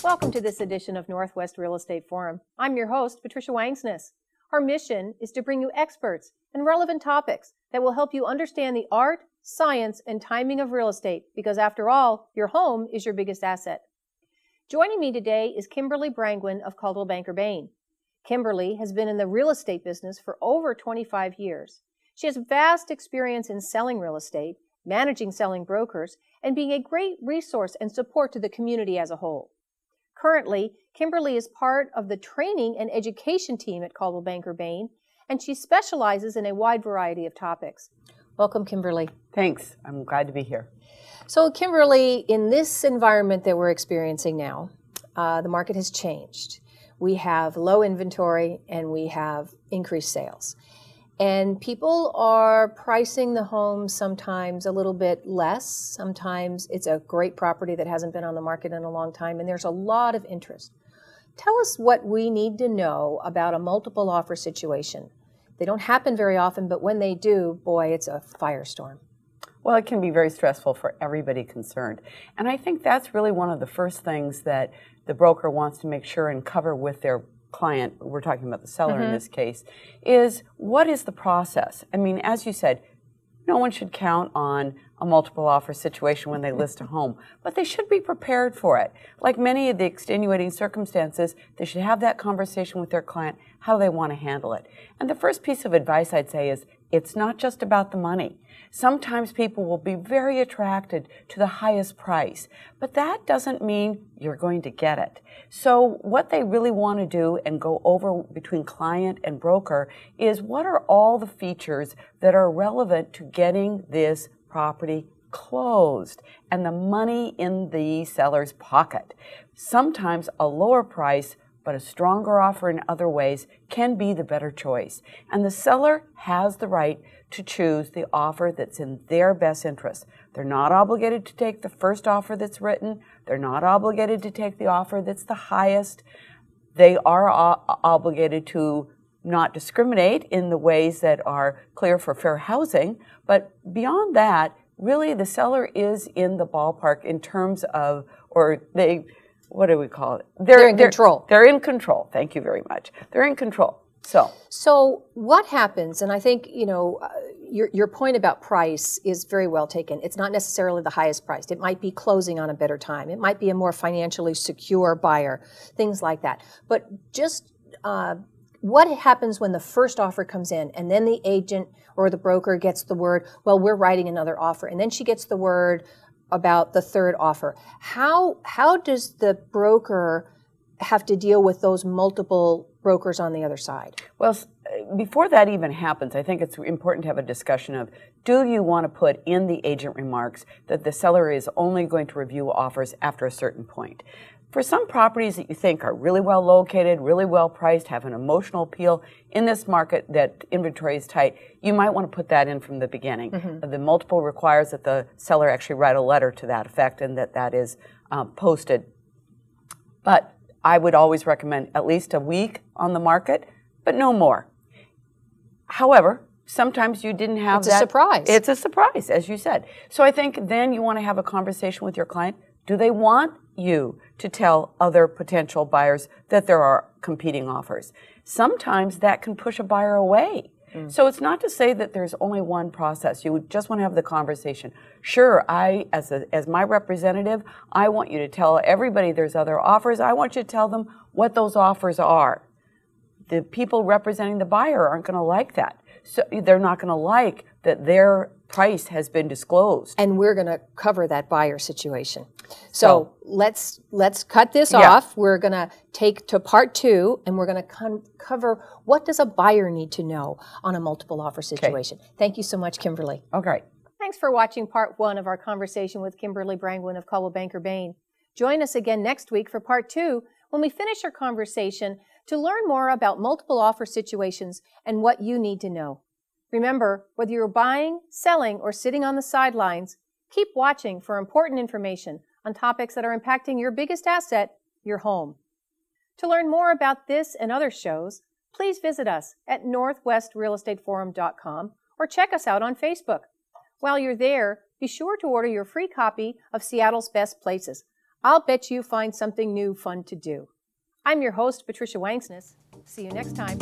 Welcome to this edition of Northwest Real Estate Forum. I'm your host, Patricia. Our mission is to bring you experts and relevant topics that will help you understand the art, science, and timing of real estate, because after all, your home is your biggest asset. Joining me today is Kimberly Brangwin of Coldwell Bain. Kimberly has been in the real estate business for over 25 years. She has vast experience in selling real estate, managing selling brokers, and being a great resource and support to the community as a whole. Currently, Kimberly is part of the training and education team at Coldwell Bain, and she specializes in a wide variety of topics. Welcome, Kimberly. Thanks. I'm glad to be here. So, Kimberly, in this environment that we're experiencing now, the market has changed. We have low inventory and we have increased sales. And people are pricing the home sometimes a little bit less. Sometimes it's a great property that hasn't been on the market in a long time, and there's a lot of interest. Tell us what we need to know about a multiple offer situation. They don't happen very often, but when they do, boy, it's a firestorm. Well, it can be very stressful for everybody concerned. And I think that's really one of the first things that the broker wants to make sure and cover with their client, we're talking about the seller in this case, is what is the process? I mean, as you said, no one should count on a multiple offer situation when they list a home, but they should be prepared for it. Like many of the extenuating circumstances, they should have that conversation with their client, how they want to handle it. And the first piece of advice I'd say is, it's not just about the money. Sometimes people will be very attracted to the highest price, but that doesn't mean you're going to get it. So what they really want to do and go over between client and broker is, what are all the features that are relevant to getting this property closed and the money in the seller's pocket. Sometimes a lower price but a stronger offer in other ways can be the better choice. And the seller has the right to choose the offer that's in their best interest. They're not obligated to take the first offer that's written. They're not obligated to take the offer that's the highest. They are obligated to not discriminate in the ways that are clear for fair housing. But beyond that, really the seller is in the ballpark in terms of, what do we call it? They're in control. They're in control. Thank you very much. They're in control. So what happens, and I think, your point about price is very well taken. It's not necessarily the highest priced. It might be closing on a better time. It might be a more financially secure buyer, things like that. But just what happens when the first offer comes in and then the agent or the broker gets the word, well, we're writing another offer, and then she gets the word about the third offer. How does the broker have to deal with those multiple brokers on the other side? Well, before that even happens, I think it's important to have a discussion of, do you want to put in the agent remarks that the seller is only going to review offers after a certain point? For some properties that you think are really well located, really well priced, have an emotional appeal in this market that inventory is tight, you might want to put that in from the beginning. The multiple requires that the seller actually write a letter to that effect and that is posted. But I would always recommend at least a week on the market, but no more. However, sometimes you didn't have that. It's a surprise. It's a surprise, as you said. So I think then you want to have a conversation with your client. Do they want you to tell other potential buyers that there are competing offers? Sometimes that can push a buyer away. So it's not to say that there's only one process. You would just want to have the conversation. Sure, I, as my representative, I want you to tell everybody there's other offers. I want you to tell them what those offers are. The people representing the buyer aren't going to like that. So they're not going to like that their price has been disclosed. And we're going to cover that buyer situation. So let's cut this off. We're going to take to part 2, and we're going to cover what does a buyer need to know on a multiple offer situation. Okay. Thank you so much, Kimberly. Okay. Thanks for watching part 1 of our conversation with Kimberly Brangwin of Coldwell Bain. Join us again next week for part 2 when we finish our conversation to learn more about multiple offer situations and what you need to know. Remember, whether you're buying, selling, or sitting on the sidelines, keep watching for important information on topics that are impacting your biggest asset, your home. To learn more about this and other shows, please visit us at northwestrealestateforum.com or check us out on Facebook. While you're there, be sure to order your free copy of Seattle's Best Places. I'll bet you find something new fun to do. I'm your host, Patricia Wangsness. See you next time.